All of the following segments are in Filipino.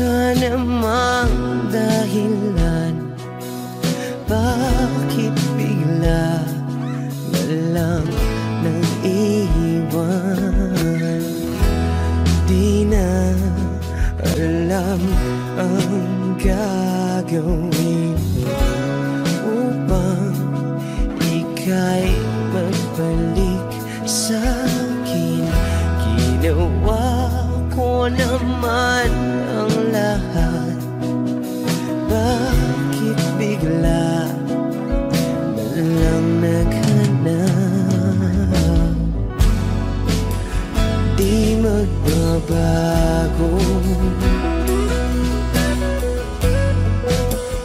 ka namang dahilan, bakit bigla na lang nang iwan? Di na alam ang gagawin upang ika'y magbalik sa'kin. Ginawa ko naman ang lahat, bakit bigla na lang naghanap? Di magbabago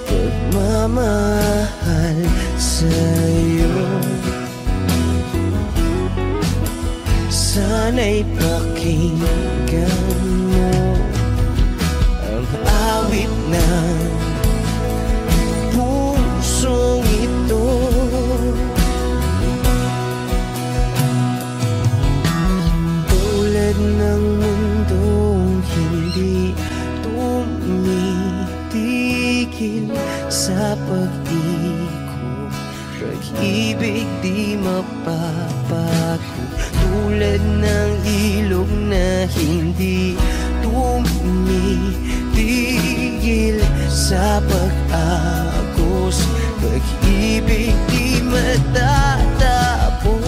pagmamahal sa'yo. Sana'y pakinggan mo ang awit ng pusong ito. Tulad ng mundong hindi tumitigil sa pag-ikot, pag-ibig di mapapago. Tulad ng ilog na hindi tumitigil sa pag-agos, pag-ibig di matatapos.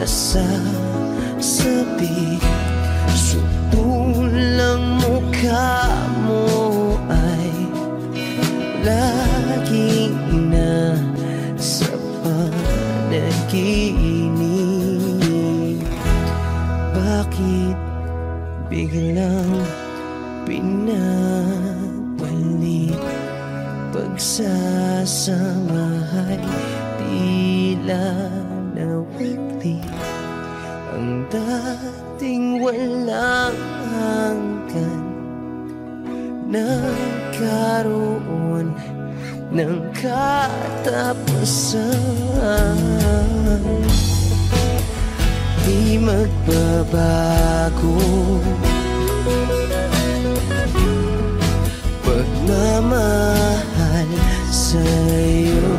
Sabi, sutulang mukha mo ay laging nasa panaginip. Bakit biglang pinabalik? Pagsasamahay tila nawagli ang dating walang hanggan, nagkaroon ng katapusan. Di magbabago pagmamahal sa'yo.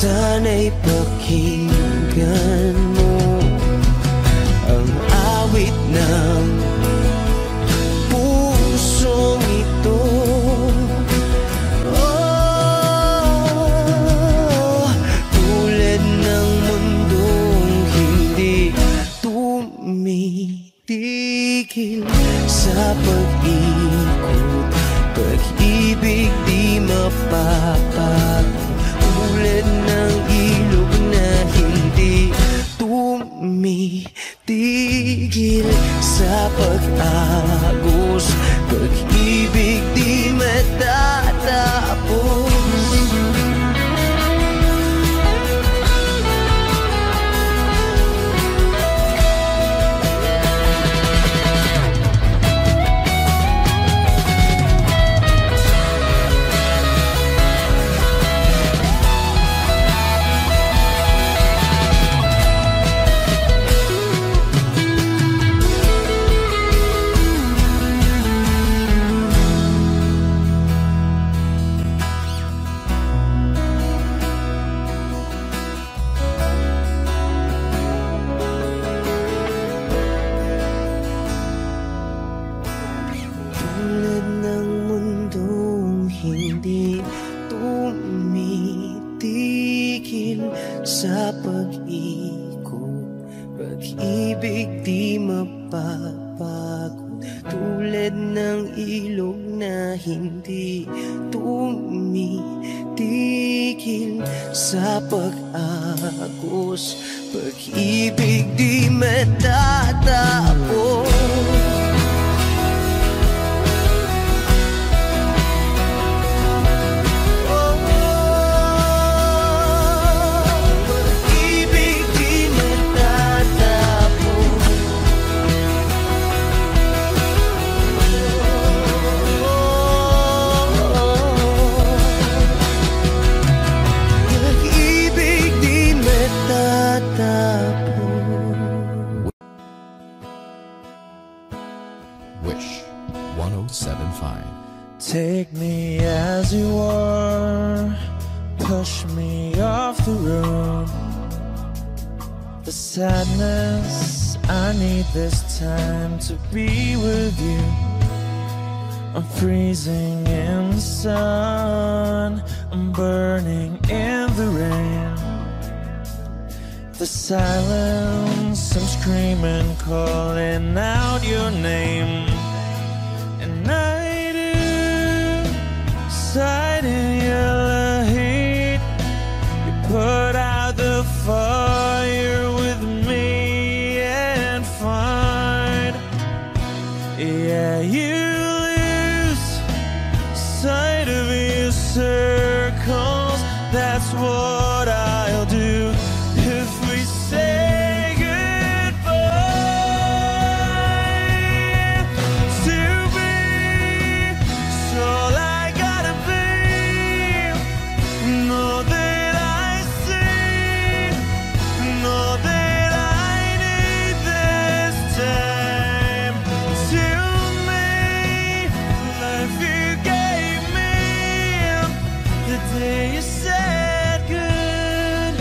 Sana'y pakinggan mo ang awit ng pusong ito. Oh, tulad ng mundong hindi tumitigil sa pag-ikot, pag-ibig di mapapago. Tulad ng ilog na hindi tumitigil sa pag-agos, pag-ibig di matatapos. Hindi tumitigil sa pag-ikot, pag-ibig di mapapagod. Tulad ng ilog na hindi tumitigil sa pag-agos, pag-ibig di matatapos. me as you are, push me off the road. The sadness, I need this time to be with you. I'm freezing in the sun, I'm burning in the rain. The silence, I'm screaming, calling out your name. And I do, sight in your heat. You put out the fire with me and find. Yeah, you lose sight of your circles. That's what I'll do if we say goodbye. To be, it's all I gotta be. Know that I see, know that I need this time. To me, life you gave me the day you said good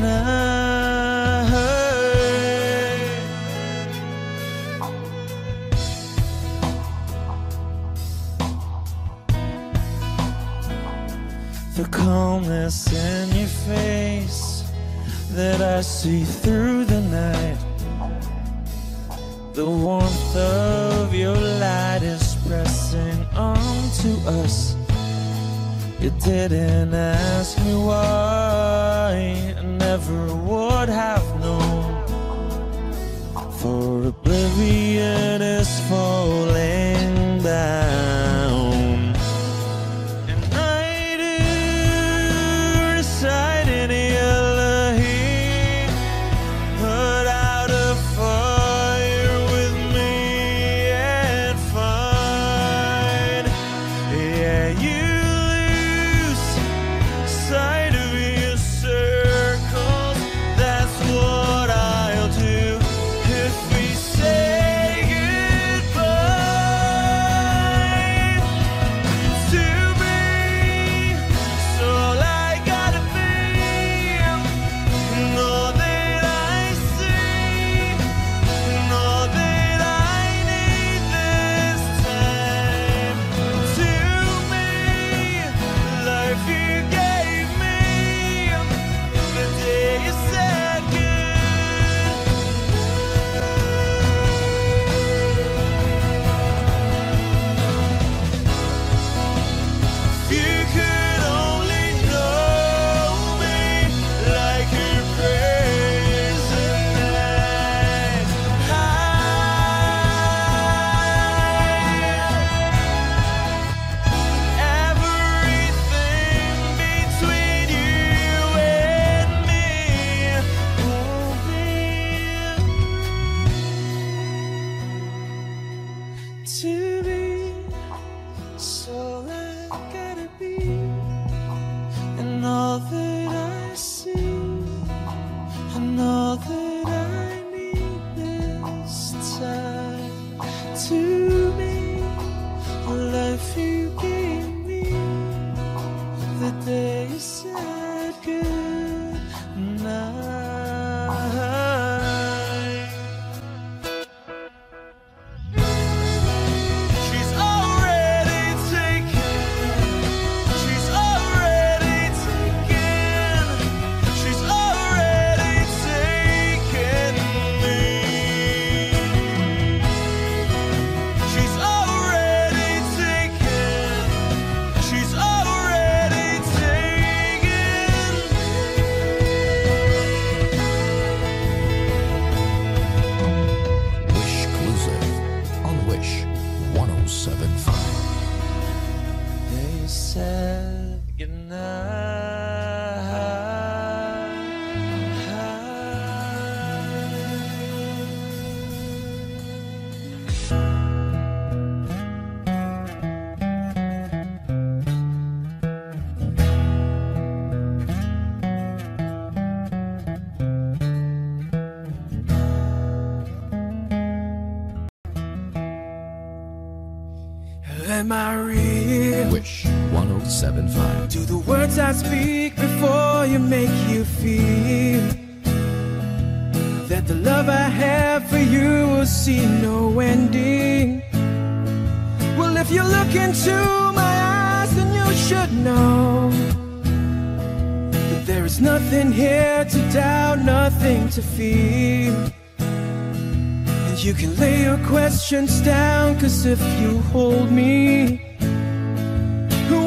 night. The calmness in your face that I see through the night. The warmth of your light is pressing onto us. You didn't ask me why, I never would have known. For oblivion is falling down. And I do reside in your heat. Put out a fire with me and find. Yeah, you sight of your circles. That's what I'll do if we say goodbye. To be, it's all I gotta be. Know that I see, know that I need this time. To me, life you gave me the day you said good. If you could only know me like your present night. Everything between you and me won't be to be. So I gotta be, and all that I see, and all that I need this time. To me, the life you gave me the day you said good night. She's already taken. She's already taken. She's already taken me. She's already taken. She's already taken Wish Exclusive on Wish 1075. They said goodnight. Am I real? Wish 1075. Do the words I speak before you make you feel that the love I have for you will see no ending? Well, if you look into my eyes, then you should know that there is nothing here to doubt, nothing to fear. And you can lay your questions down, 'cause if you hold me,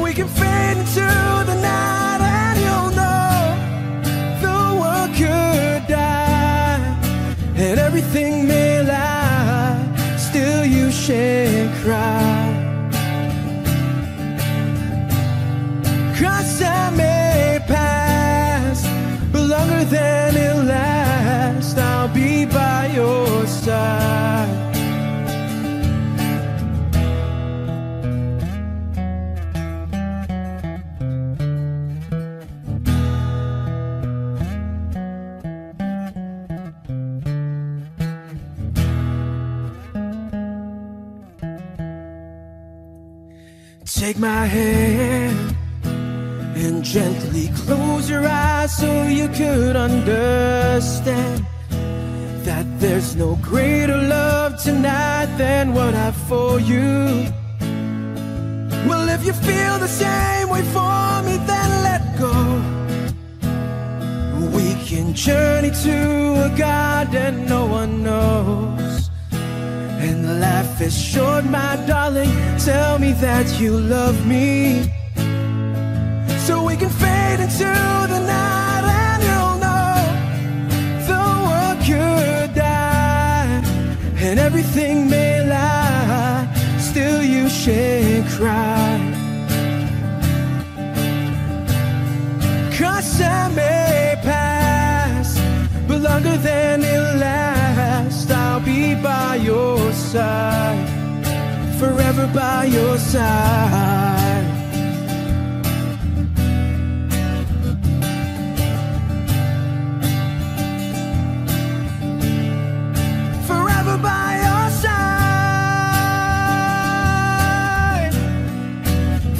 we can fade into the night, and you'll know the world could die and everything may lie, still you shan't cry. 'Cause I may pass, but longer than it lasts, I'll be by your side. Take my hand and gently close your eyes so you could understand that there's no greater love tonight than what I have for you. Well, if you feel the same way for me, then let go. We can journey to a garden no one knows. And life is short, my darling, tell me that you love me, so we can fade into the night, and you'll know the world could die and everything may lie, still you shan't cry. 'Cause I may pass, but longer than it lasts, I'll be by your side, forever by your side. Forever by your side,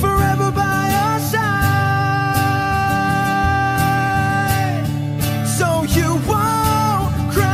forever by your side, so you won't cry.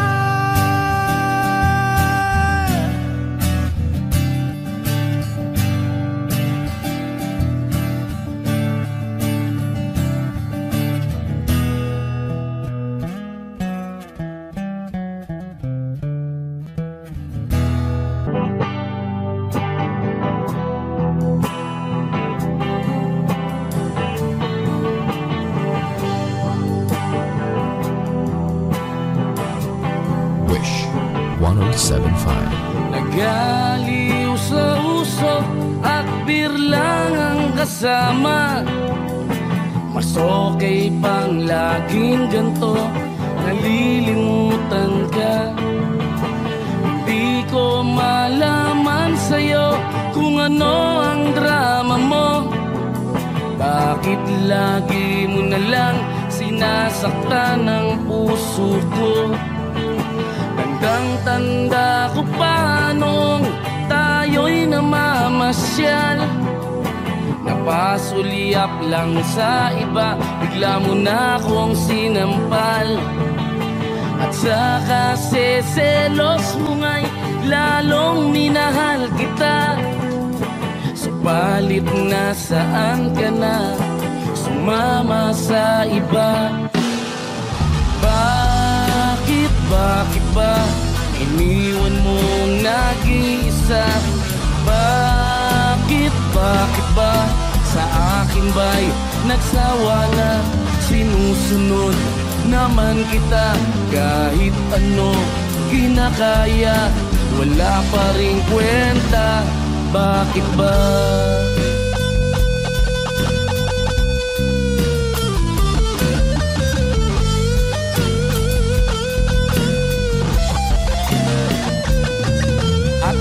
Wish 1075. Nagaliw sa uso at birlang ang kasama, mas okay pang laging ganto, nalilimutan ka. Hindi ko malaman sa'yo kung ano ang drama mo. Bakit lagi mo na lang sinasaktan ang puso ko? Tandang-tanda ko pa nung tayo'y namamasyal, napasulyap lang sa iba, bigla mo na akong sinampal. At sa kasi selos mo nga'y lalong minahal kita, subalit nasaan ka na, sumama sa iba. Bakit ba iniwan mong nag-iisa? Bakit ba sa akin ba'y nagsawa na? Sinusunod naman kita kahit ano kinakaya, wala pa ring kwenta. Bakit ba?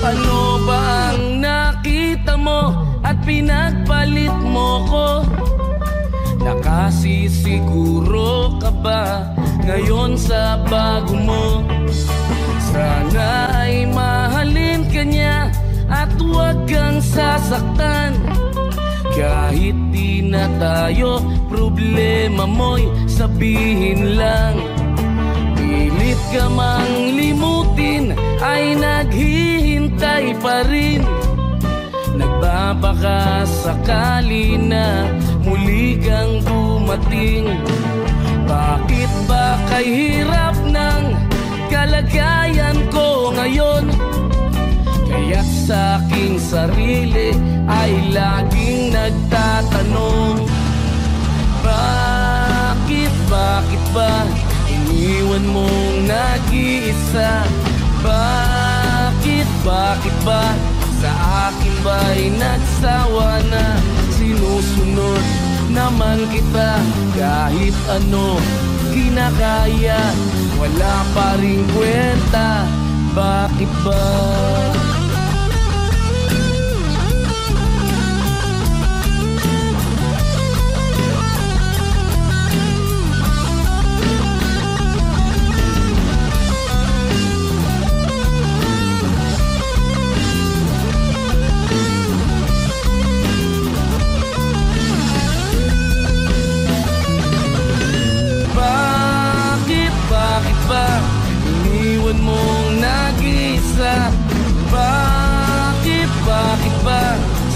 Ano ba ang nakita mo at pinagpalit mo ko? Nakasisiguro ka ba ngayon sa bago mo? Sana ay mahalin ka niya at huwag kang sasaktan, kahit na tayo, problema mo'y sabihin lang. Pilit ka mang limutin ay naghihintay pa rin. Nagbabaka sakali na muli kang dumating. Bakit ba kay hirap ng kalagayan ko ngayon? Kaya't sa aking sarili ay laging nagtatanong, bakit ba iniwan mong nag-iisa? Bakit ba sa akin ba'y nagsawa na? Sinusunod naman kita kahit ano kinakaya, wala pa rin kwenta. Bakit ba? Iniwan mong nag-isa? Bakit ba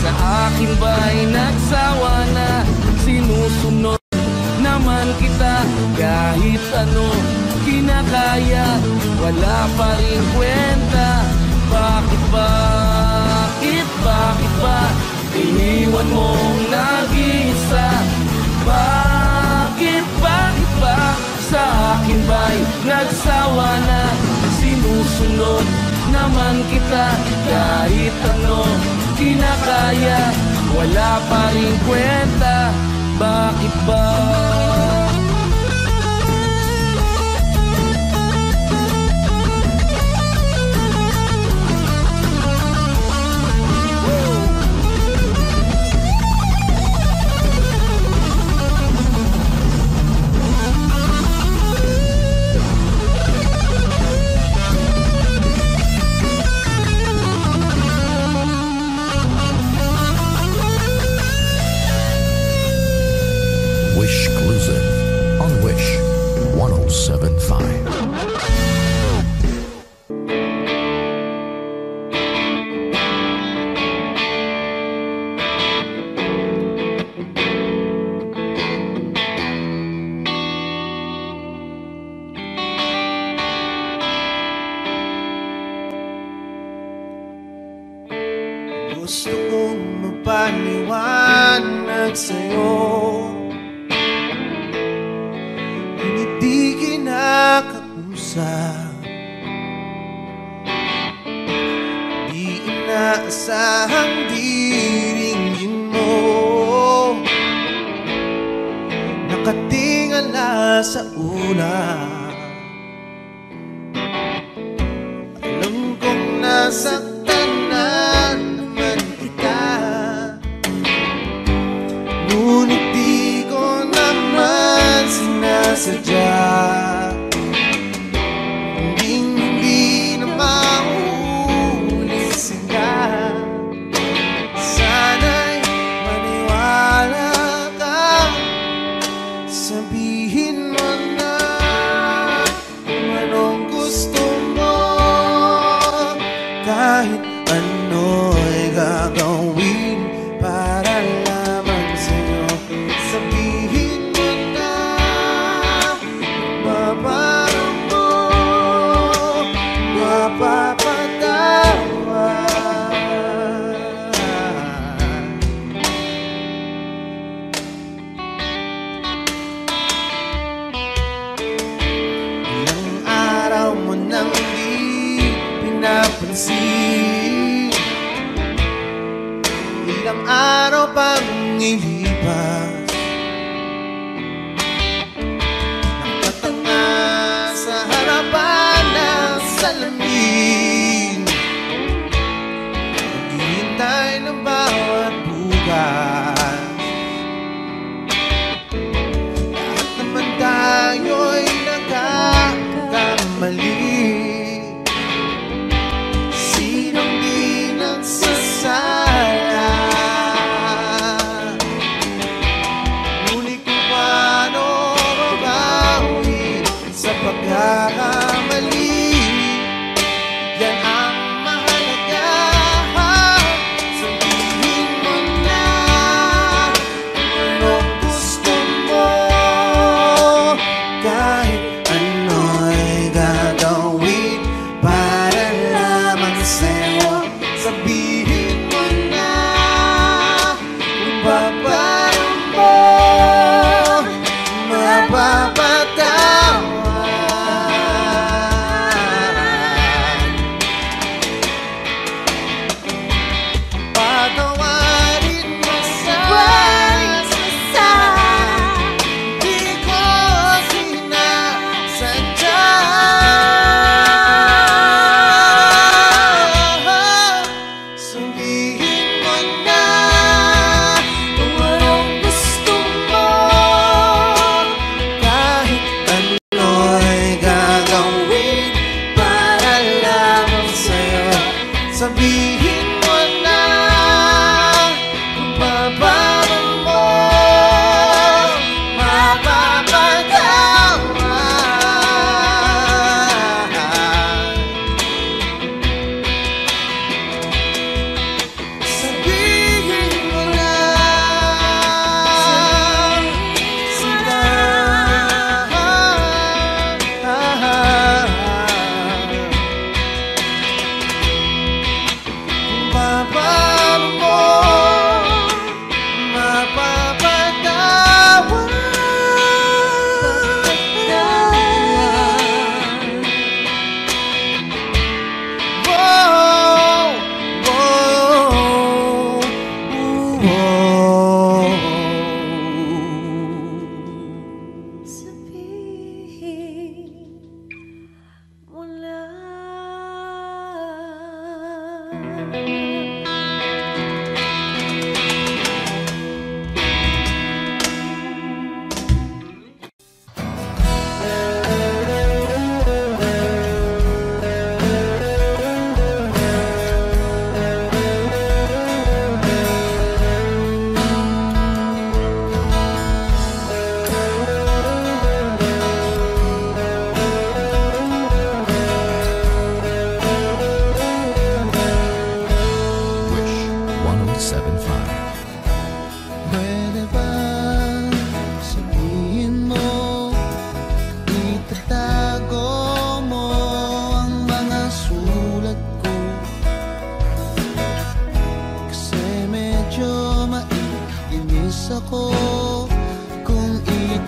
sa akin ba'y nagsawa na? Sinusunod naman kita kahit ano kinakaya, wala pa rin kwenta. Bakit ba iniwan mong nag-isa? Bakit ba sa akin ba'y nagsawa na? Sinusunod naman kita kahit ano kinakaya, wala pa rin kwenta. Bakit ba? Wish Exclusive on Wish 107.5. Gusto kong magpaliwanag sa'yo, hindi kinakausap, di inaasahang diringgin mo, nakatingala sa ulap. Alam kong nasaktan na naman kita, ngunit di ko naman sinasadya. Hindi na maulit sila. Sana'y maniwala ka, sabihin mo na kung anong gusto mo. Kahit ano'y gagawin para lamang sa'yo. Sabihin mo na mababago mo, mapapatawa. Ilang araw mo nang di pinapansin, ilang araw pang ilipas, nakatanga sa harapan ng salamin, naghihintay ng bawat bukas. Lahat naman tayo'y nagkakamali, sinong di nagsasala.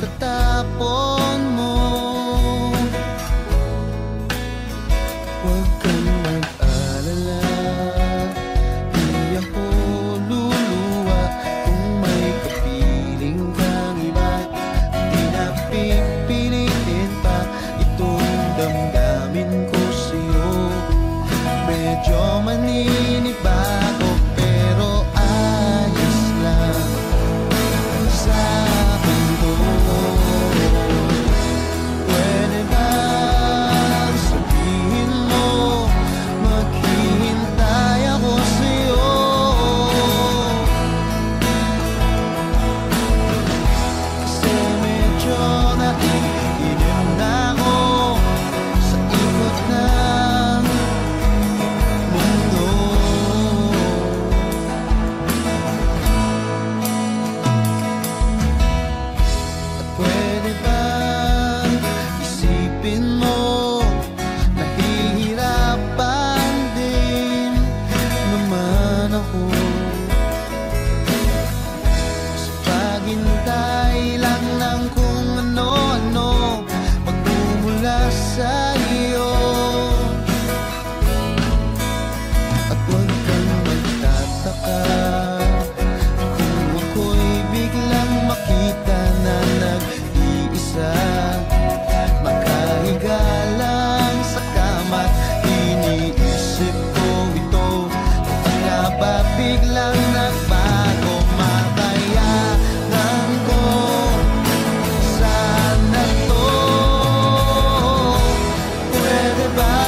pagkatapon mo. Huwag kang mag-alala, di ako luluwa. Kung may kapiling kang iba, di na pipilitin pa itong damdamin ko sa'yo. Medyo maninibago pero ayos lang sa mundo. Pwede bang sabihin mo maghihintay ako sa'yo? Kasi medyo naiinip na ako sa ikot ng mundo. At pwede bang isipin mo nahihirapan din naman ako sa paghintay lang ng kung ano-ano magmumula sa iyo. At huwag kang magtataka kung ako'y biglang makita na nag-iisa, makahiga lang sa kama't iniisip ko ito. Kung nga ba biglang nagbago, makayanan ko sana to. Pwede ba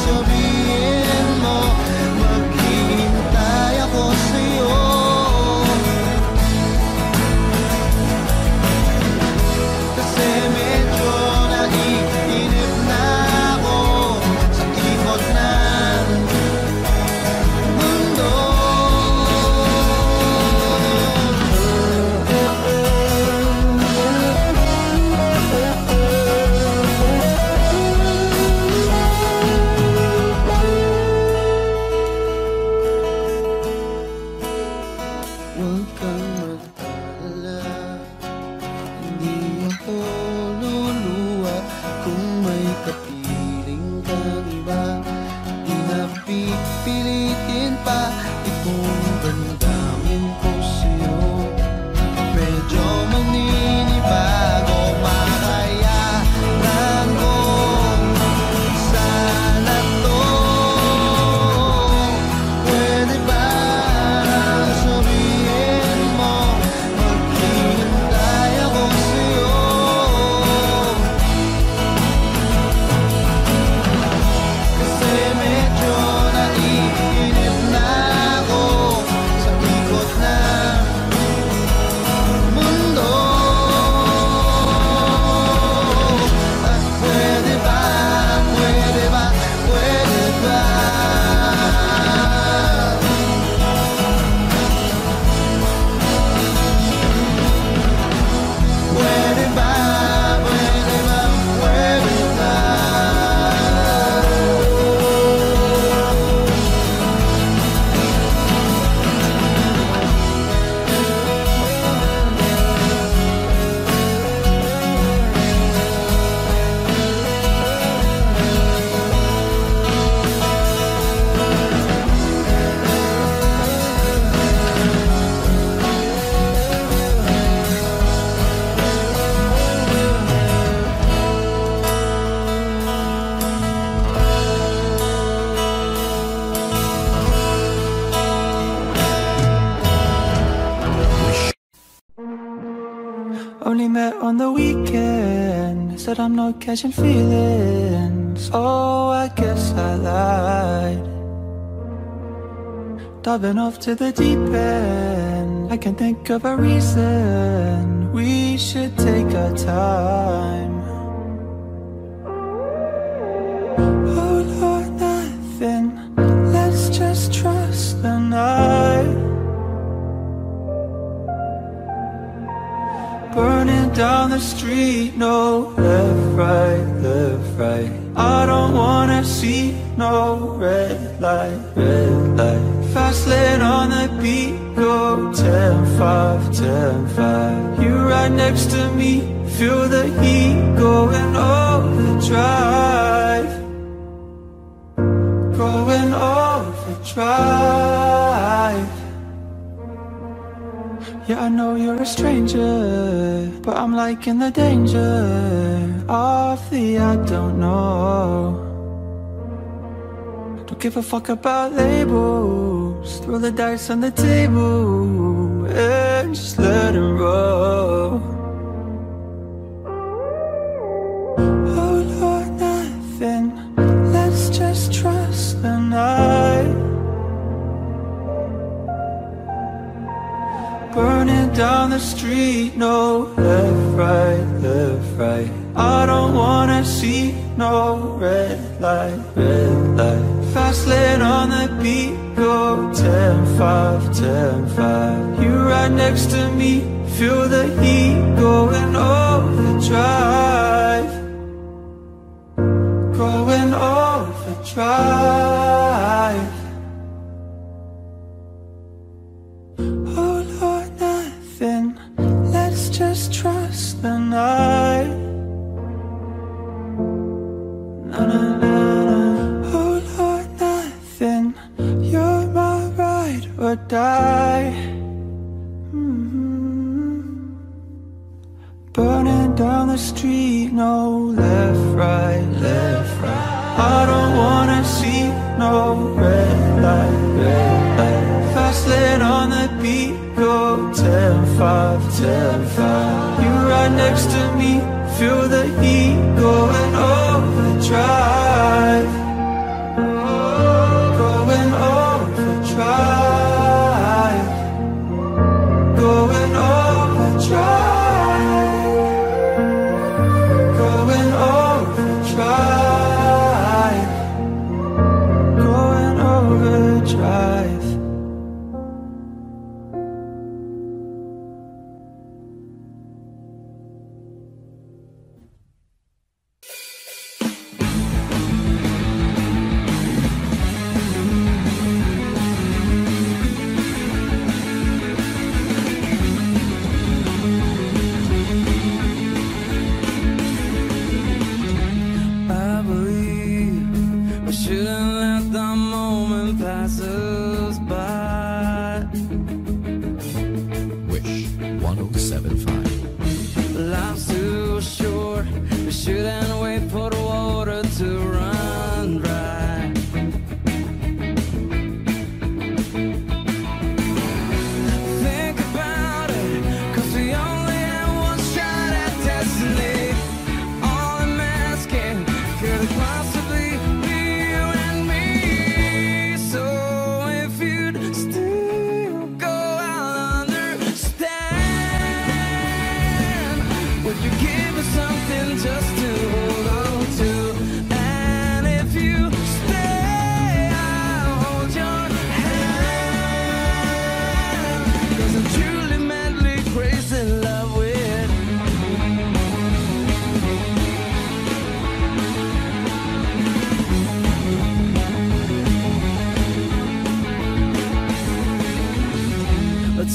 sabihin mo maghihintay ako sa'yo? Kasi medyo naiinip na ako sa ikot ng mundo. Huwag kang mag-alala, hindi ako luluwa. Kung may kapiling kang iba, di na pipilitin pa itong damdamin ko sa'yo. Medyo maninibago, makayanan ko sana to. Pwede ba sabihin mo maghihintay ako sa'yo? Kasi medyo naiinip na ako sa ikot ng mundo. At pwede ba, pwede ba, pwede ba? Pwede ba, pwede ba, pwede ba? Only met on the weekend. Said I'm not catching feelings. Oh, I guess I lied. Diving off to the deep end. I can't think of a reason. We should take our time. Hold on, nothing. Let's just trust the night. Burning down the street, no left, right. I don't wanna see no red light. Fast lane on the beat, go 10-5, 10-5. You right next to me, feel the heat going overdrive. Going overdrive. Yeah, I know you're a stranger, but I'm liking the danger of the I don't know. Don't give a fuck about labels. Throw the dice on the table and just let it roll. Hold on, nothing. Let's just trust the night. Burning down the street, no left, right, left, right. I don't wanna see no red light, red light. Fast lane on the beat, go 10-5, 10-5. You right next to me, feel the heat going overdrive. Going overdrive. All or nothing, let's just trust the night. Na na na na. All or nothing, you're my ride or die. Burning down the street, no left, right, left, right. I don't wanna see no red light, red light. Fast lane on the beat, go 10-5, 10-5. You right next to me, feel the heat going overdrive. Going overdrive. Going overdrive. Going overdrive. Going overdrive.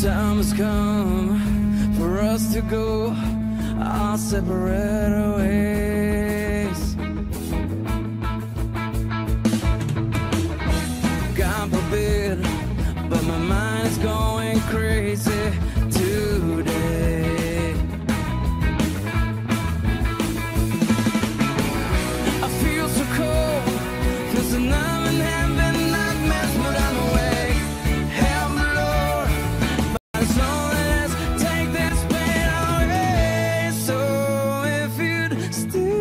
Time has come for us to go our separate ways. God forbid, but my mind's going crazy today. I feel so cold, feel so numb and having nightmares, but I'm awake. Help me, Lord. Take this pain away. So if you'd stay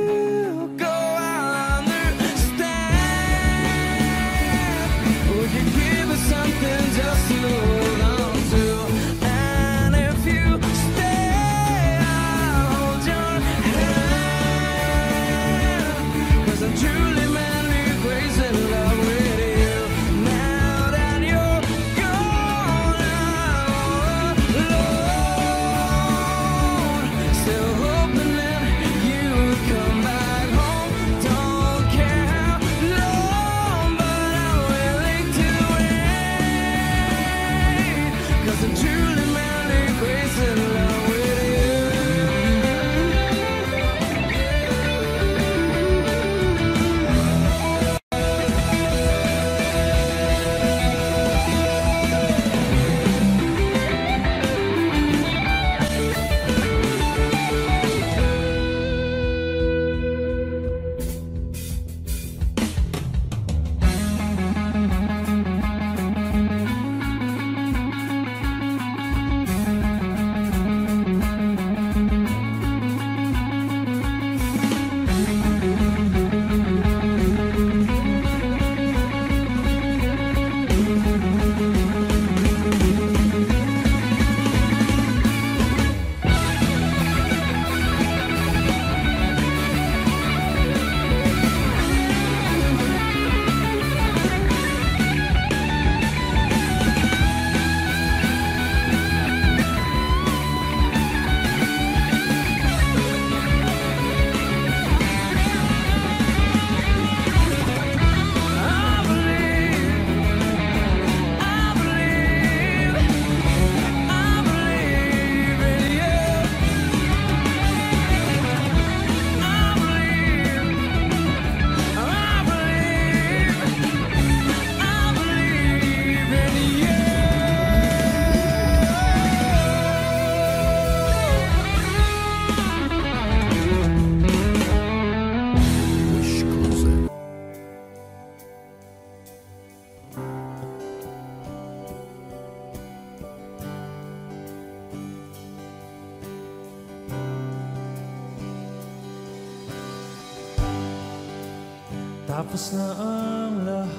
Tapos na ang lahat,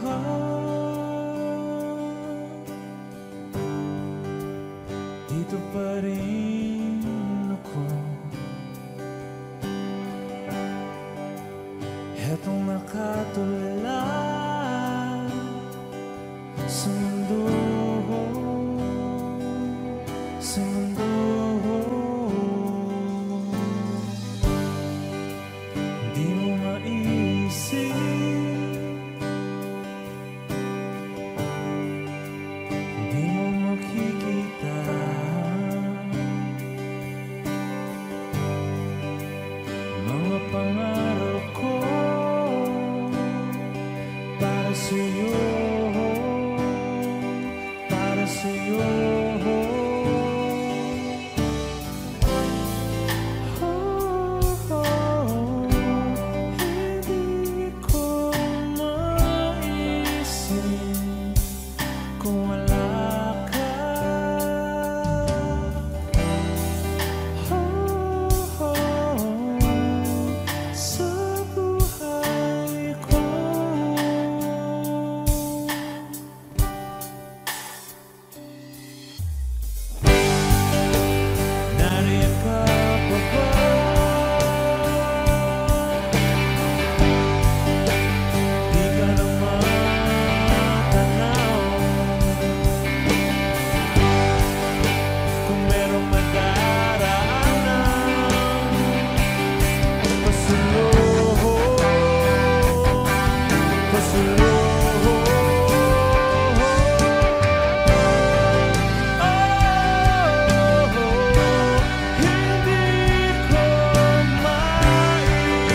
dito pa rin ako. Hetong nakatulala sa mundo, sa mundo. Di mo maisip, di mo makikita mga pangarap ko para sa'yo, para sa'yo. Hindi ko maisip kung wala ka. Sa buhay ko. Nariyan ka pa ba? Di ka na matanaw. Kung merong madaraanan, pasulong, pasulong. Hindi ko maisip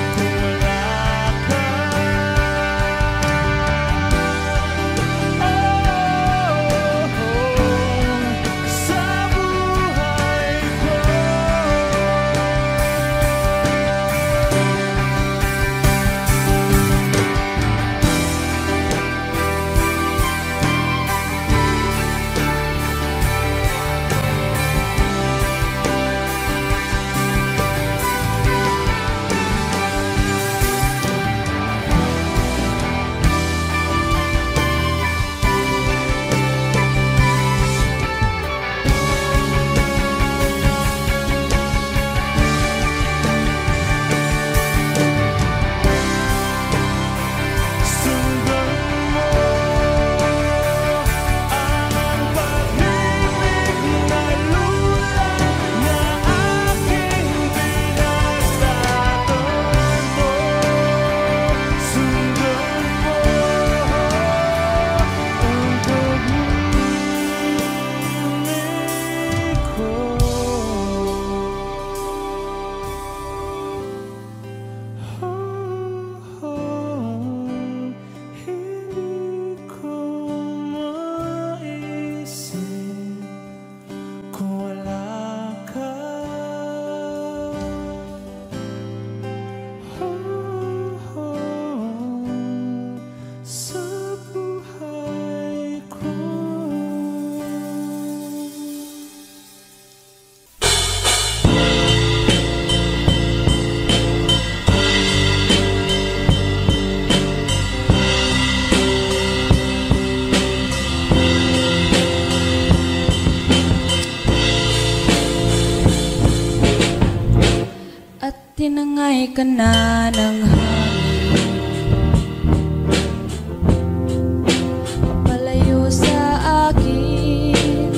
kung wala ka. Sa buhay ko. Sundan mo ang pag-ibig na lulang na aking pinagtatanto. Sundan mo ang pag-ibig ko. Hindi ko maisip kung wala ka. Sa buhay ko. At tinangay ka na ng hangin, palayo sa akin.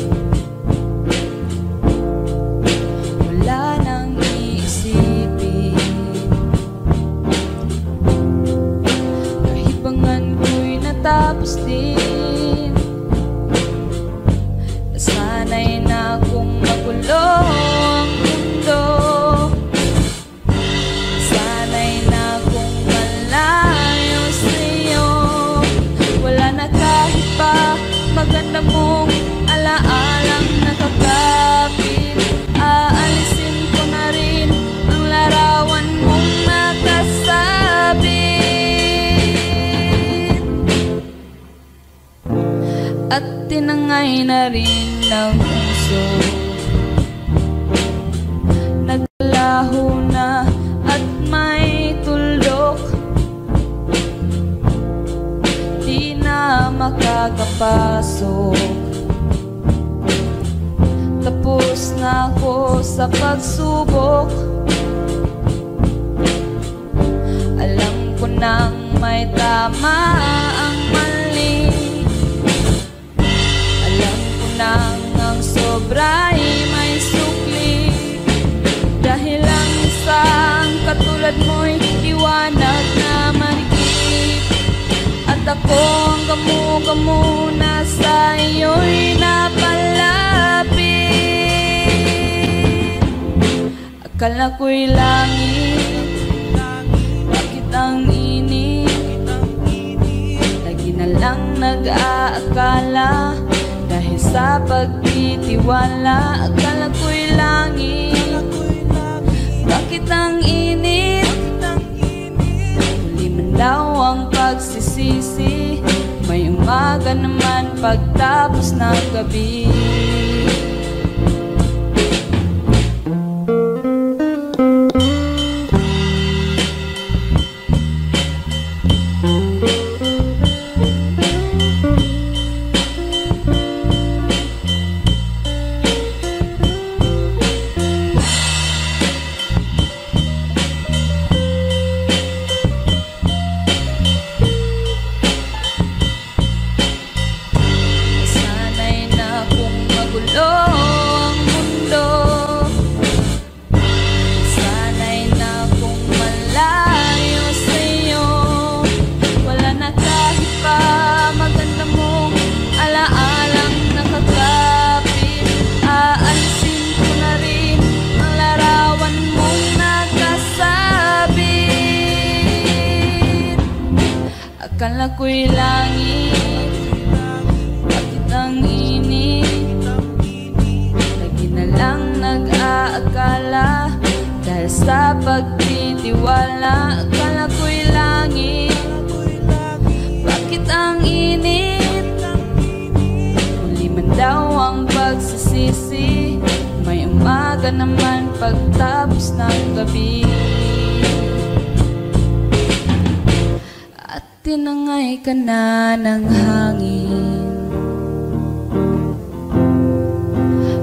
Wala nang iisipin, kahibangan ko'y natapos din. Nasanay na akong magulo ang mundo. Sanay na akong malayo sa'yo. Wala na kahit pa maganda mong alaalang nakakapit. Aalisin ko na rin ang larawan mong nakasabit. At tinangay na rin ng puso, naglaho na at may tulo. pasok. Tapos na ako sa pagsubok. Alam ko nang may tama ang mali. Alam ko nang ang sobra'y may sukli. Dahil ang isang katulad mo'y liwanag na marikit. At ako ang gamo-gamo na sa iyo'y napalapit. Akala ko'y langit, bakit ang init? Lagi na lang nag-aakala, dahil sa pagtitiwala. Akala ko'y langit, bakit ang init? Huli man daw ang pagsisisi, may umaga naman pagtapos ng gabi. Akala ko'y langit, bakit ang init? Lagi na lang nag-aakala, dahil sa pagtitiwala. Akala ko'y langit, bakit ang init? Huli man daw ang pagsisisi, may umaga naman pagtapos ng gabi. Tinangay ka na ng hangin,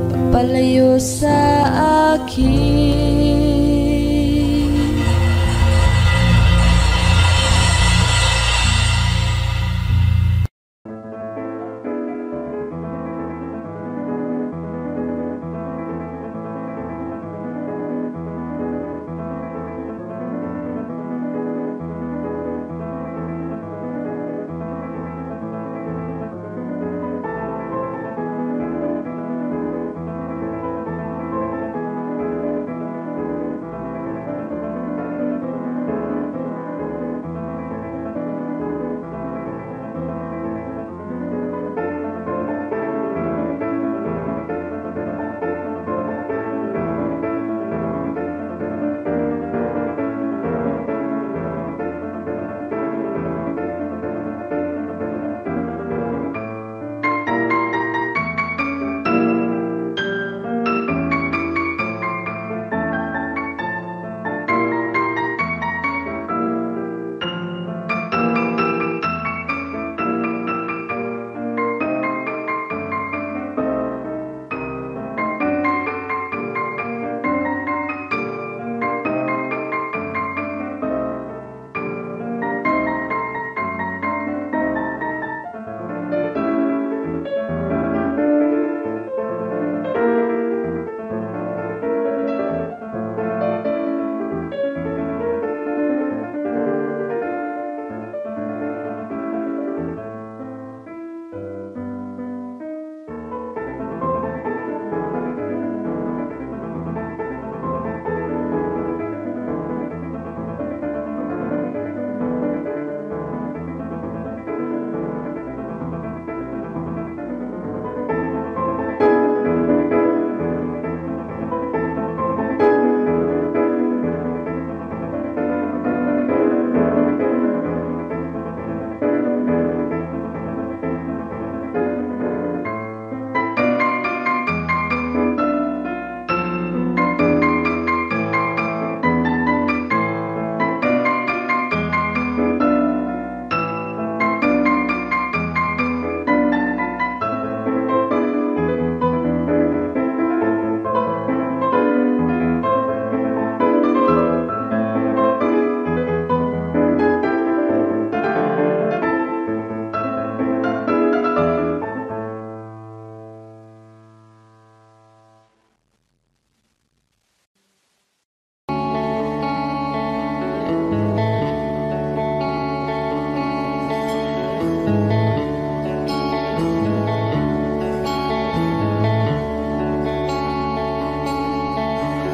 papalayo sa akin.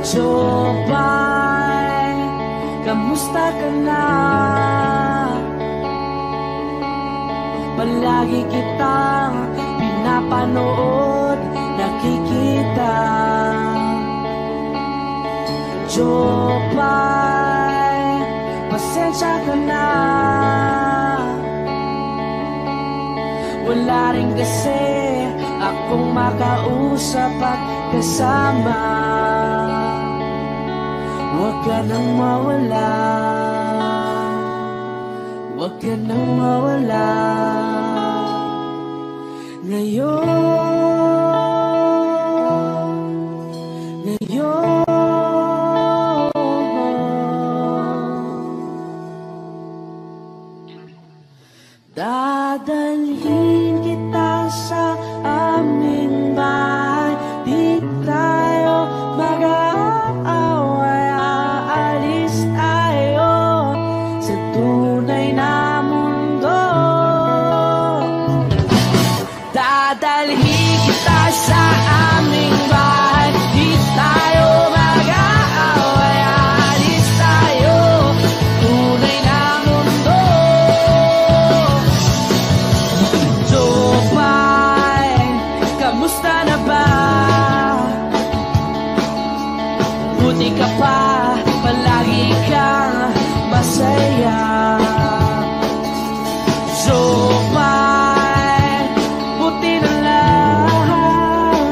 Jopay, kamusta ka na? Palagi kitang pinapanood, nakikita. Jopay, pasensya ka na. Wala rin kasi akong makausap at kasama. Huwag ka nang mawala, huwag ka nang mawala. Ngayon dadalhin kita sa aming bahay. Di tayo mag-aaway, aalis tayo sa tunay na mundo. Dadalhin kita sa aming bahay. Di tayo mag-aaway, aalis tayo tunay na mundo. Jopay, kamusta na ba? Buti ka pa, palagi kang masaya. Jopay, buti na lang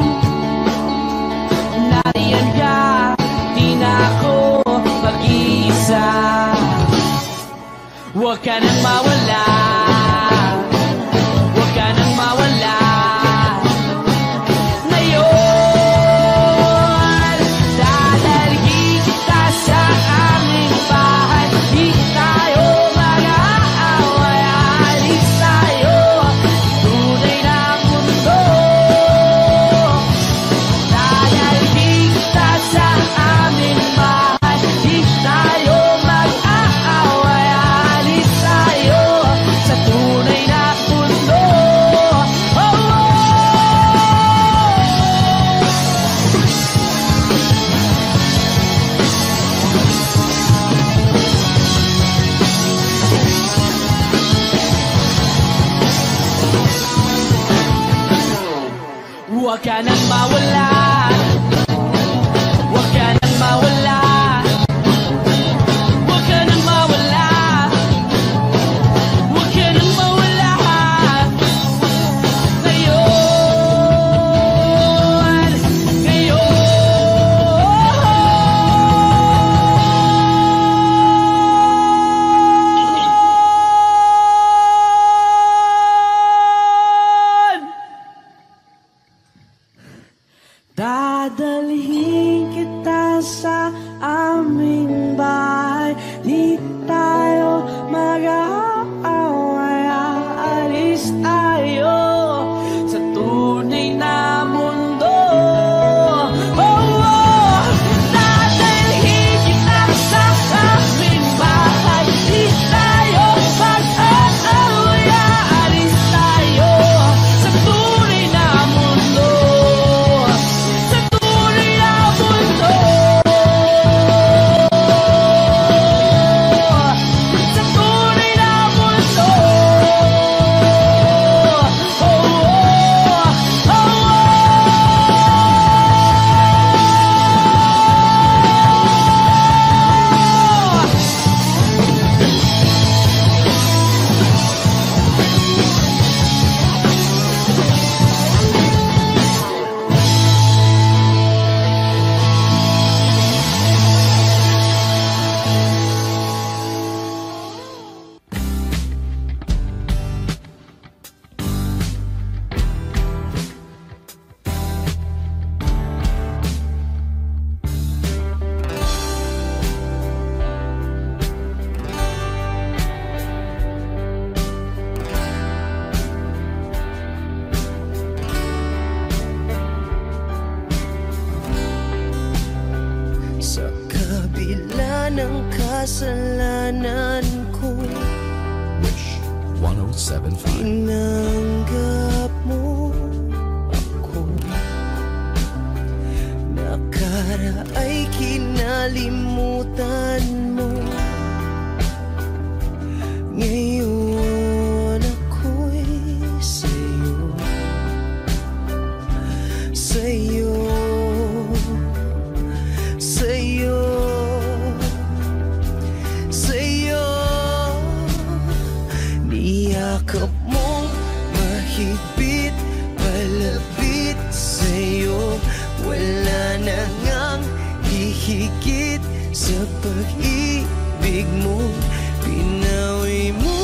nariyan ka, di na ako mag-iisa. Huwag ka nang mawala, huwag ka nang mawala. Ngayon, dadalhin kita sa aming bahay. Di tayo mag-aaway, aalis tayo tunay na mundo. Dadalhin kita sa aming bahay. Di tayo mag-aaway, aalis tayo sa tunay na mundo. Oh, oh. Huwag ka nang mawala, huwag ka nang mawala, huwag ka nang mawala, huwag ka nang mawala. Ngayon, dadalhin kita sa aming bahay. Di tayo mag-aaway, aalis tayo sa tunay na mundo. Oh, oh. Dadalhin kita sa aming bahay. Di tayo mag-aaway, aalis tayo sa tunay na mundo. Sa tunay na mundo. Sa tunay na mundo. Oh, oh, oh, oh. Sa kabila ng kasalanan ko, Wish 107.5. tinanggap mo ako. Naka para ay kinalimutan mo. Ngayon ako'y sa'yo, sa'yo, sa'yo, sa'yo. Niyakap mong mahigpit, palapit sa'yo. Wala na ngang hihigit sa pag-ibig mo. Pinawi mo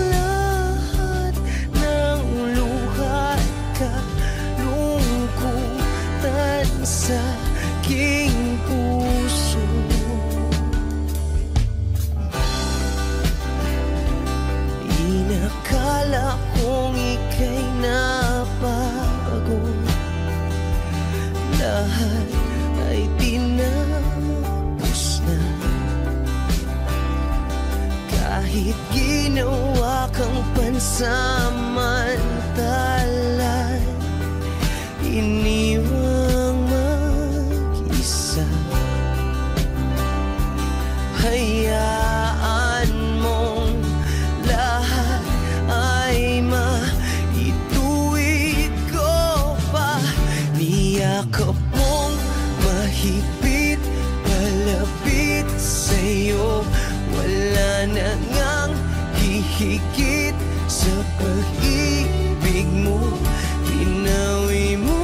lahat ng luha at kalungkutan sa aking puso. Inakala kong ika'y nabago, lahat ay tinapos na. Kahit ginawa kang pansamantalan, iniwang mag-isa. Hayaan mong lahat ay maituwid ko pa. Niyakap mong mahigpit, palapit sa'yo. Wala na ngang hihigit sa pag-ibig mo. Pinawi mo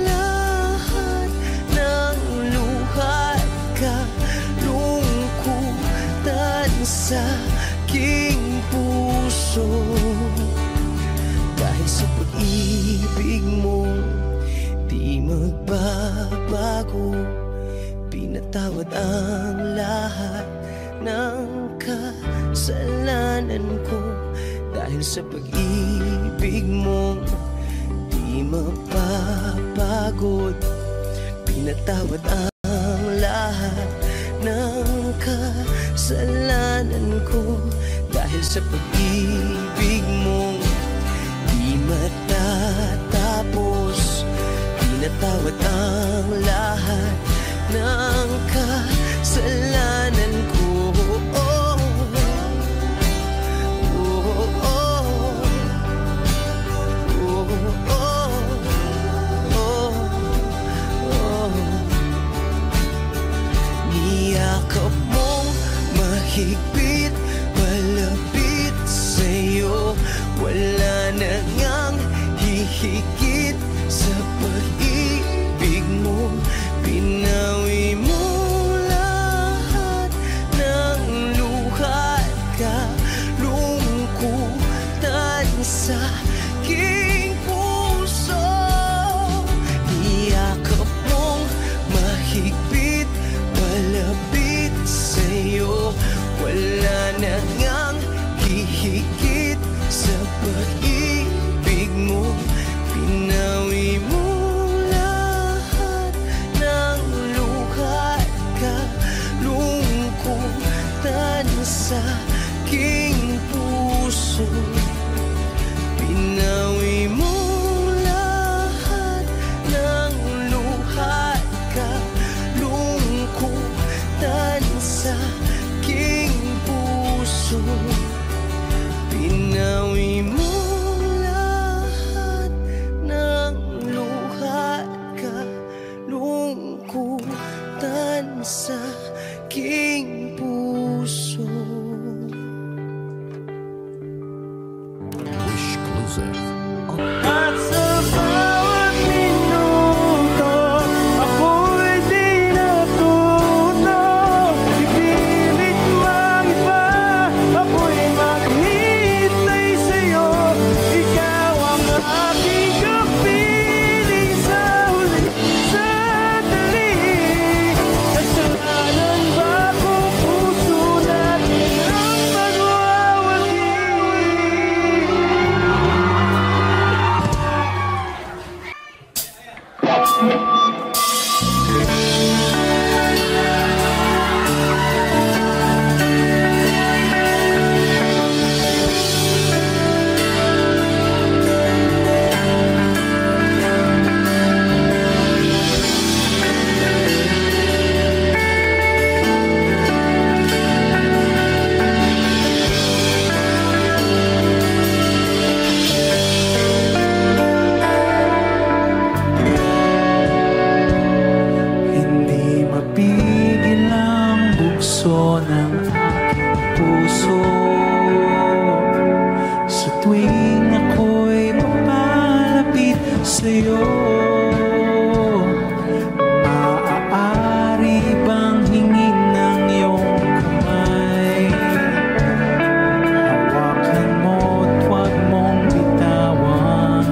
lahat ng luha at kalungkutan sa aking puso. Dahil sa pag-ibig mo di magbabago, pinatawad ang lahat ng kasalanan ko. Dahil sa pag-ibig mo di mapapagod, pinatawad ang lahat ng kasalanan ko. Dahil sa pag-ibig mo di matatapos, pinatawad ang lahat ng kasalanan ko. Niyakap mong mahigpit, palapit sa'yo. Wala na ngang hihigit sa pag-ibig mo. Pinawi mo lahat ng luha at kalungkutan sa aking puso. Niyakap mong mahigpit, palapit sa'yo. Wala na ngang hihigit sa pag-ibig mo. Pinawi mo lahat ng luha at kalungkutan sa aking puso. Pinawi mo lahat ng luha at kalungkutan sa aking puso. Pinawi mo lahat ng luha at kalungkutan sa aking puso. Wish Exclusive. At sa bawat minuto, ako'y di natuto. Ipilit mang iba, ako'y maghintay sa'yo. Ikaw ang aking kapiling sa huli sandali. Kasalanan ba ko? sa'yo. Maaari bang hingin ng iyong kamay? Hawakan mo't huwag mong bitawan.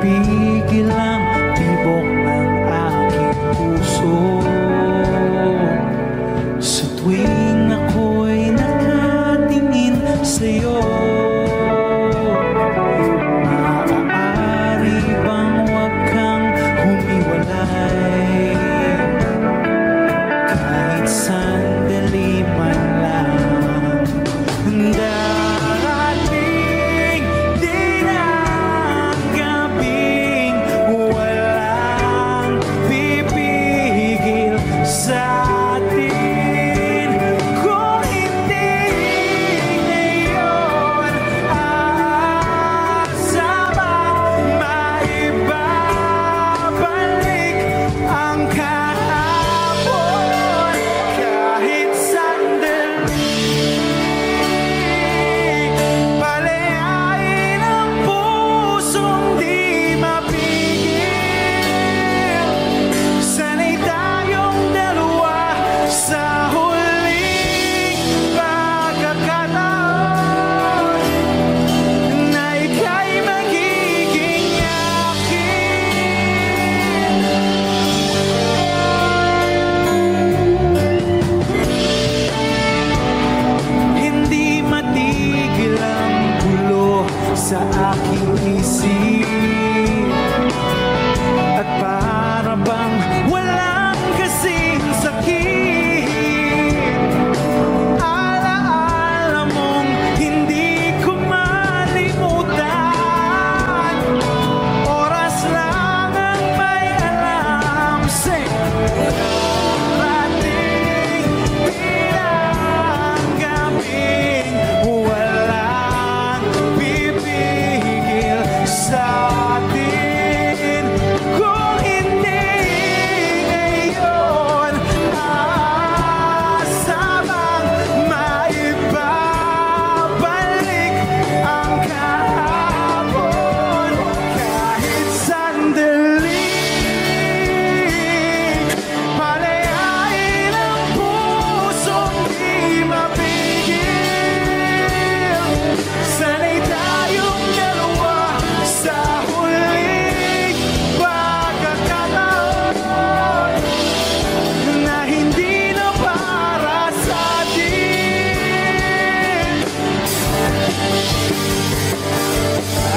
Pigil ang tibok ng aking puso sa tuwing ako'y nakatingin sa'yo. Maaari bang huwag kang humiwalay kahit sandali man lang? Darating din ang gabing walang pipigil sa atin. Kung hindi ngayon aasa bang maibabalik ang kahapon kahit sandali? Palayain ang pusong di mapigil. Sana'y tayong dalawa sa huling pagkakataon na ika'y magiging akin. Hindi matigil ang gulo sa aking isip at para bang walang kasing sakit. Alaala mong hindi ko malimutan. Oras lang ang may alam sa'yo. Darating bilang gabing walang pipigil sa atin. Kung hindi ngayon aasa bang maibabalik ang kahapon kahit sandali? Palayain ang pusong di mapigil. Sana'y tayong dalawa sa huling pagkakataon na hindi na para sa atin.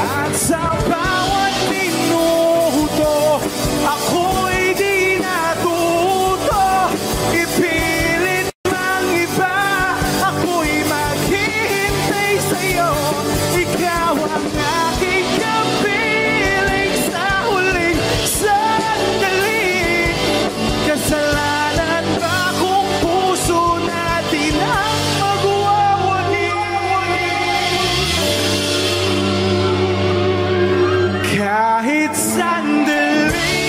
At sa bawat minuto ako'y di natuto. Ipilit mang iba, ako'y maghihintay sa'yo. Ikaw ang aking kapiling sa huling sandali. Kasalanan ba kung puso natin ang magwawagi? Kahit sandali.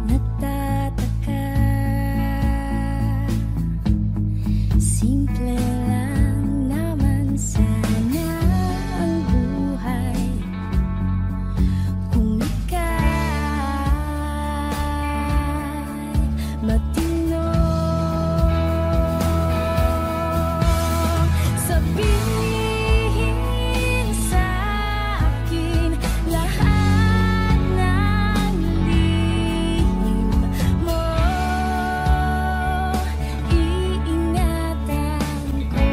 Nagtataka, simple lang naman sana ang buhay kung ika'y matino. Sabihin sa'kin lahat ng lihim mo, iingatan ko.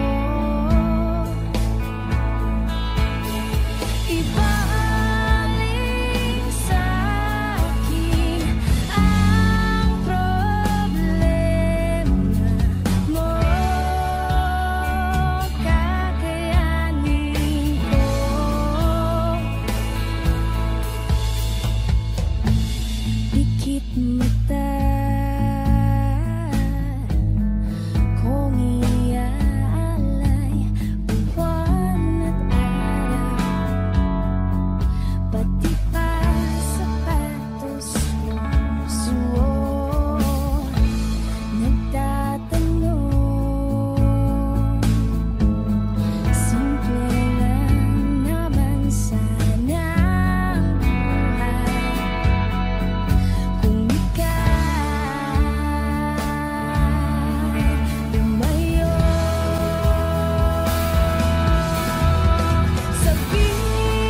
Ibaling sa'kin ang problema mo, kakayanin ko. Dikit mata kung iaalay buwan at araw, pati pa sapatos mong suot. Nagtatanong, simple lang naman sana ang buhay kung ika'y lumayo.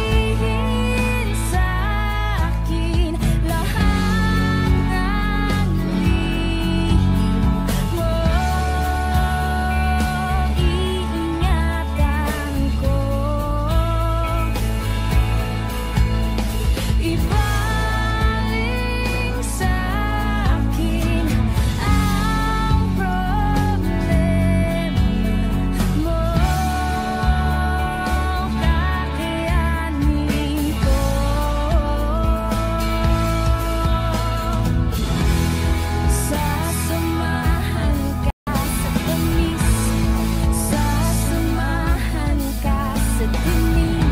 Sabihin sa'kin lahat ng lihim mo, iingatan ko. Ibaling sa'kin ang problema mo, kakayanin ko. Sasamahan ka sa tamis, sasamahan ka sa dilim,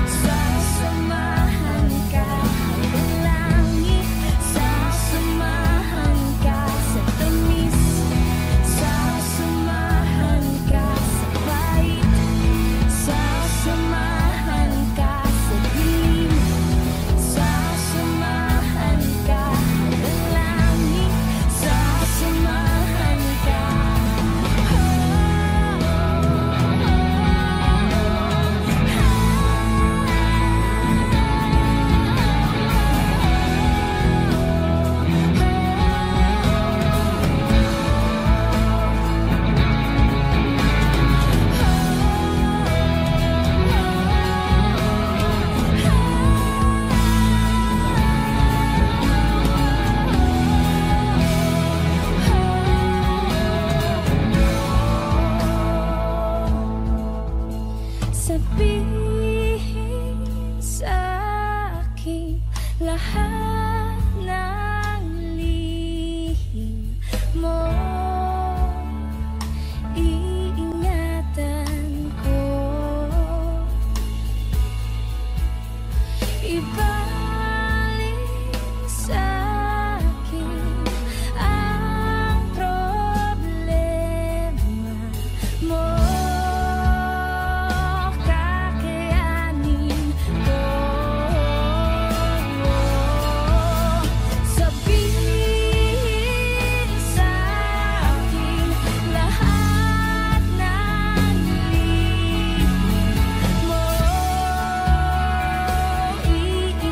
sasamahan ka hanggang langit, sasamahan ka sa tamis, sasamahan ka sa bait, sasamahan ka sa dilim, sasamahan ka hanggang langit, sasamahan ka. Sabihin sa'kin lahat ng lihim mo, iingatan ko. Ibaling sa'kin ang problema mo, kakayanin ko. Sabihin sa'kin lahat ng lihim mo, iingatan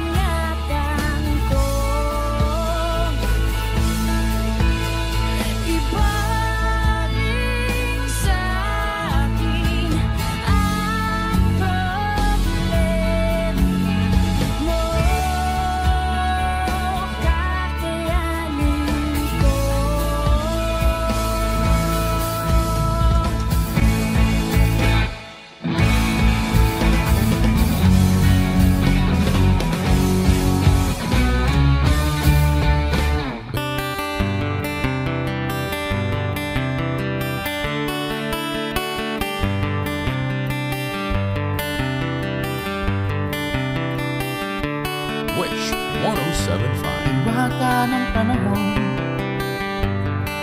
1075. Baka ng panahon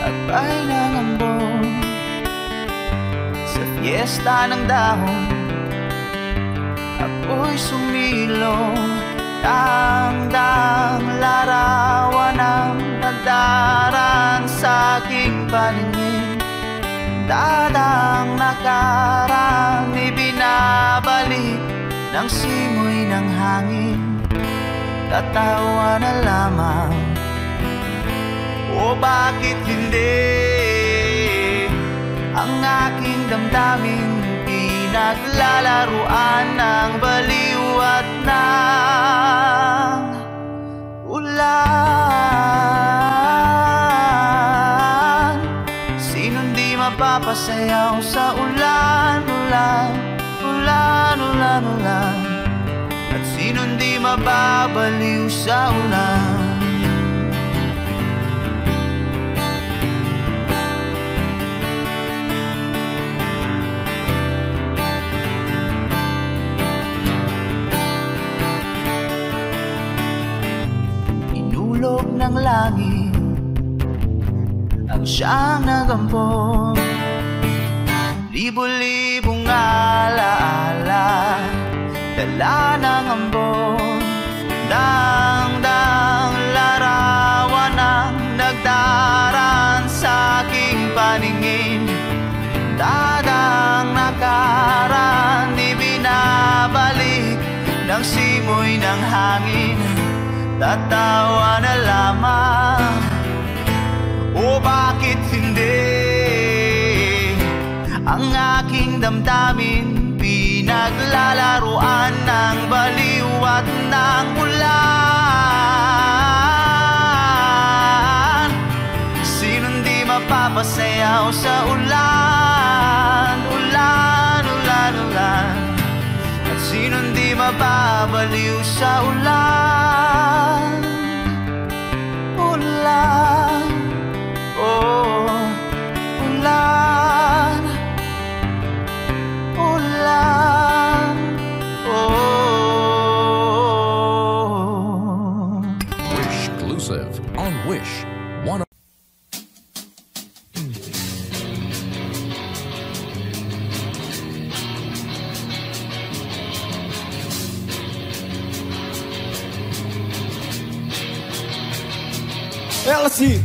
at ay nangambon sa fiesta ng dahon. Ako'y sumilong, tandang larawan ng nagdaraan sa aking paningin. Dadang nakaraan, ibinabalik ng simoy ng hangin. Tatawa na lamang, o bakit hindi? Ang aking damdamin pinaglalaruan ng baliw at ng ulan. Sinong di mapapasayaw sa ulan, ulan, ulan, ulan, ulan? At sinong di mababaliw sa ulan? Inulog ng langit ang siyang nagampon, libo-libong alaala, dala ng ambon, dang-dang larawan ng nagdaraan sa aking paningin. Dadang nakaraan, ibinabalik ng simoy ng hangin. Tatawa na lamang, o bakit hindi? Ang aking damdamin pinaglalaruan ng baliw at ng ulan. Sinong di mapapasayaw sa ulan, ulan, ulan, ulan? At sinong di mababaliw sa ulan, ulan, oh, ulan, ulan, oh. Wish exclusive on Wish 10. LC.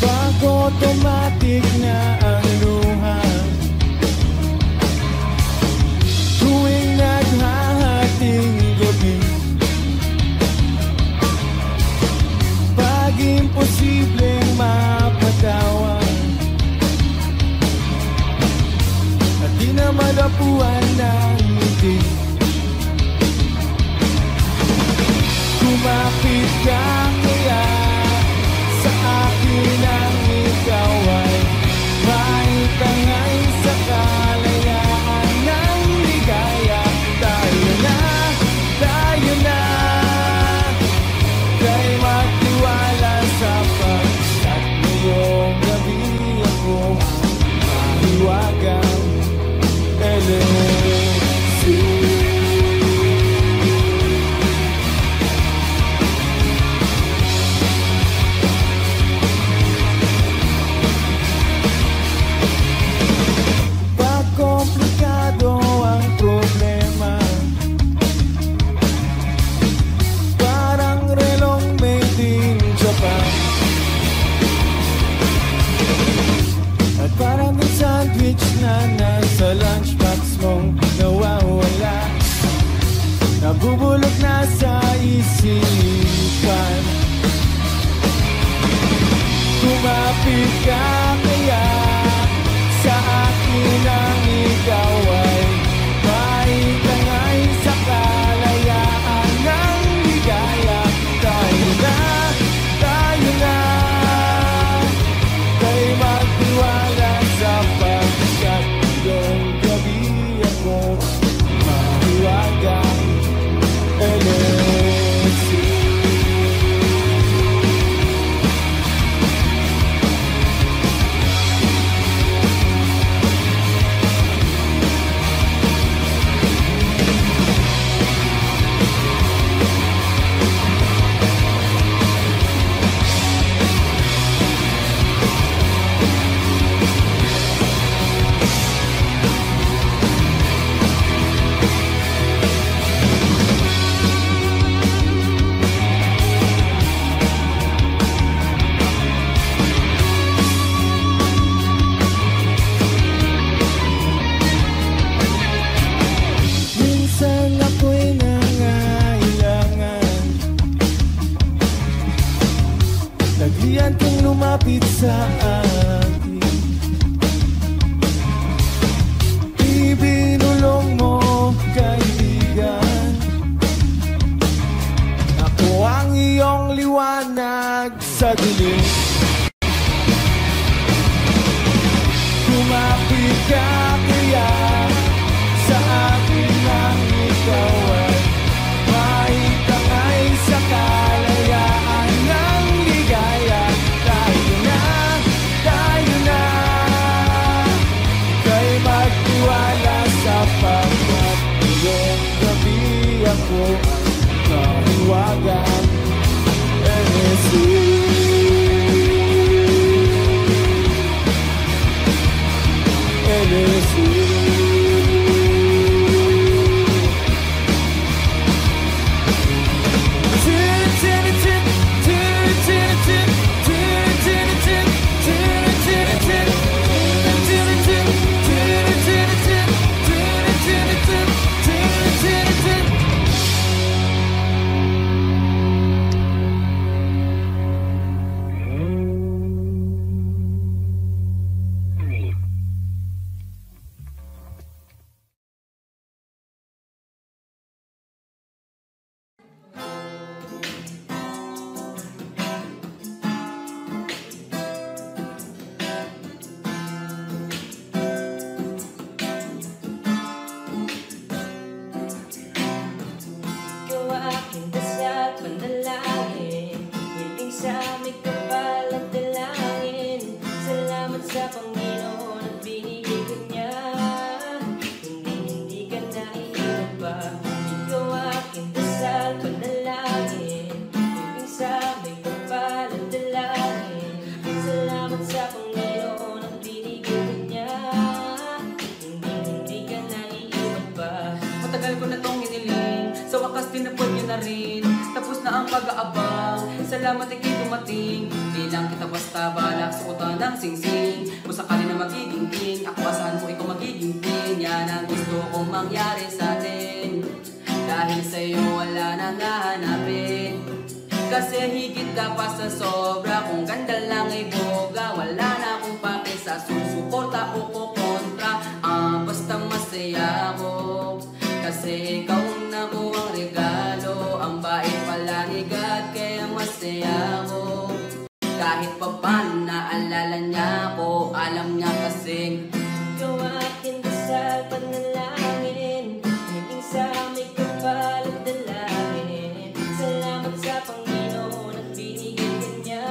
Pag-automatic na ang luha tuwing naghahating gabi. Pag imposibleng mapatawa at di na malapuan ng ngiti, kumapit ka kaya sa akin ang ikaw ay maitangay sa kalayaan ng ligaya. Tayo na, kay magtiwala sapagkat ngayong gabi ako mahiwagang LC. Komplikado ang problema, parang relong made in Japan, at parang may sandwich na nasa lunchbox mong nawawala, nabubulok na sa isipan. Kumapit ka kaya sa akin ang ikaw ay maitangay sa kalayaan ng ligaya. Tayo na, kay magtiwala sapagkat ngayong gabi ako mahiwagang LC. iyong liwanag sa dilim. Kumapit ka kaya sa akin nang ikaw ay maitangay sa kalayaan ng ligaya. Tayo na, kay magtiwala sapagkat ngayong gabi ako ay kahiwagan. Salamat ikay dumating. Di lang kita basta balak suotan ng singsing. Kung sakali na magiging king, ako asahan mo ikaw magiging king. Yan ang gusto kong mangyari sa atin. Dahil sa'yo wala nang hahanapin. Kasi higit ka pa sa sobra. Kung ganda lang ay boga, wala na akong pake sa susuporta o kukontra. Basta masaya ako. Kasi ikaw ang nakuha ang regalo. Ang bait pala ni God, kaya masaya ako. Kahit pa paano naalala niya ako, alam niya kasing ikaw aking dasal panalangin. Hingin sa may kapal at dalangin. Salamat sa Panginoon at binigay ka niya.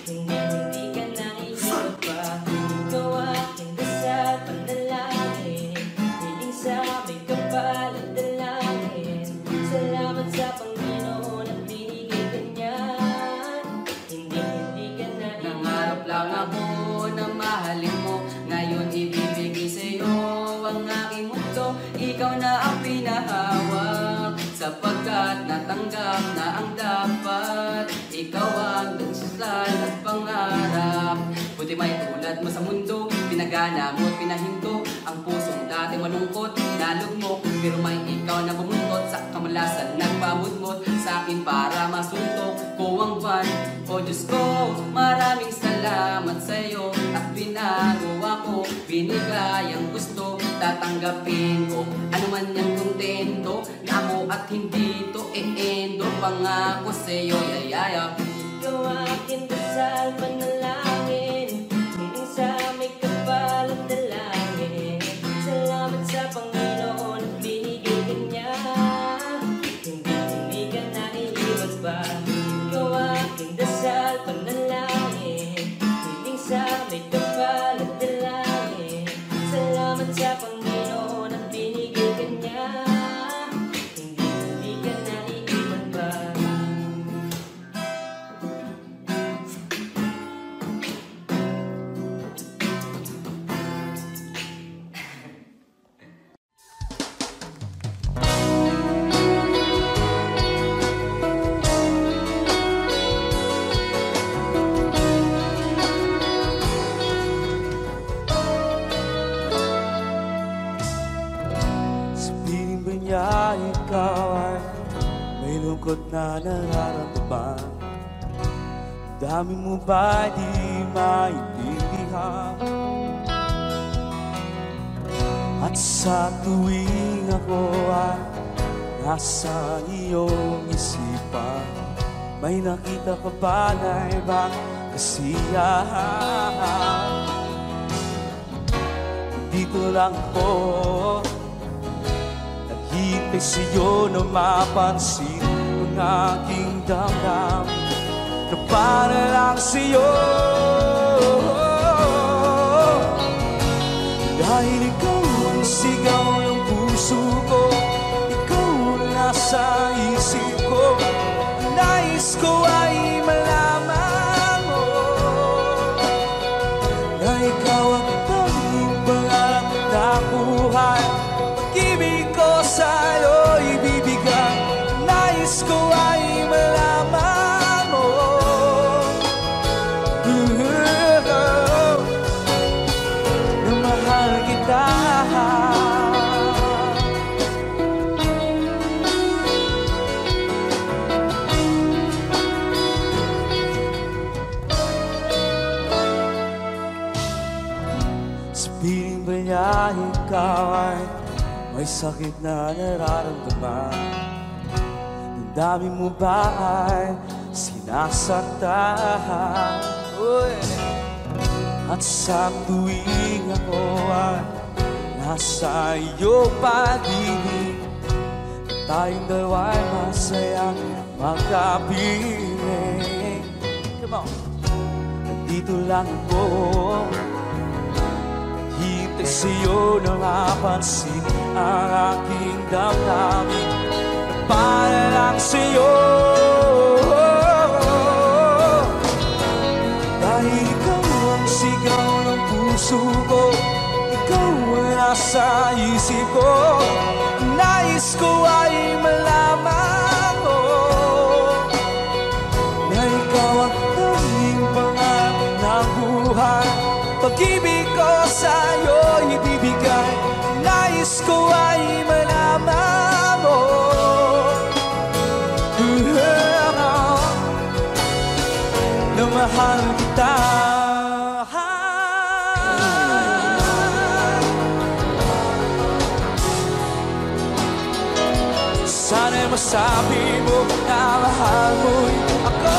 Hindi ka nang iiwan pa. Ikaw aking dasal panalangin. Hingin sa may kapal at dalangin. Salamat sa Panginoon at binigay ka niya. Hindi ka na nangarap lang ako na mahalin mo. Ngayon ibibigay sa'yo ang aking mundo. Ikaw na ang pinahawak, sapagkat natanggap na ang dapat. Ikaw ang nagsasal at pangarap. Buti may tulad mo sa mundo, pinagana mo at pinahinto. Ang pusong dati malungkot, nalugmok. Pero may ikaw na bumuntot sa kamalasan, nagpamudmot sa akin para masuntok ko ang van. O Diyos ko, maraming salamat sa'yo. At binago ako, binigay ang gusto, tatanggapin ko ano man yung kontento na ako at hindi to e-endo. Pangako sa'yo, yayayap. Ikaw aking dasal panalangin. Hingin sa may kapal at dalangin. Salamat sa Panginoon at binigay ka niya. Hindi ka na iiwan pa. Ikaw aking dasal panalangin. Hingin sa may kapal at dalangin. Salamat sa Panginoon at binigay ka niya. Hindi ka na iiwan pa. Sabihin ba niya ikaw ay may lungkot na nararamdaman? Dami mo ba di maintindihan? At sa tuwing ako ay nasa iyong isipan, May nakita ka ba na ibang kasiyahan? Dito lang po naghihintay sa'yo na mapansin ang aking damdamin na para lang sa'yo. Dahil ikaw ang sigaw ng puso ko, ikaw ang nasa isip ko, nais ko ay malaman mo na ikaw ang tanging pangarap na buhay. Pag-ibig ko sa'yo ibibigay, nais ko ay malaman mo na mahal kita. Sabihin ba niya ikaw ay may sakit na nararamdaman? Ang dami mo ba ay sinasaktan? At sa tuwing ako ay nasa iyo paligid, tayong dalawa ay masayang magkapiling. Come on! Nandito lang ako, hintay sa'yo na mapansin ang aking damdamin para lang sa'yo. Dahil ikaw ang sigaw ng puso ko, ikaw ang nasa isip ko, nais ko ay malaman mo na ikaw ang tanging pangarap ng buhay. Pag-ibig ko sa'yo ibibigay, nais ko ay malaman mo na mahal kita. Sana'y masabi mo na mahal mo'y ako.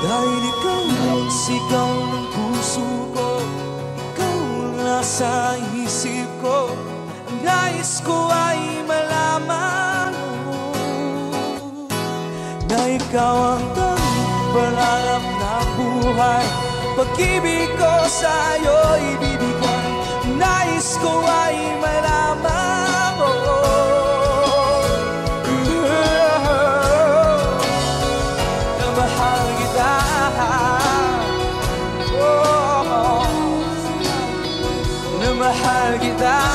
Dahil ikaw ang sigaw ng puso ko, ikaw ang nasa isip ko, nais ko ay malaman mo na ikaw ang tanging pangarap ng buhay. Pag-ibig ko sa'yo ibibigay, nais ko ay malaman mo na mahal kita. Na mahal kita.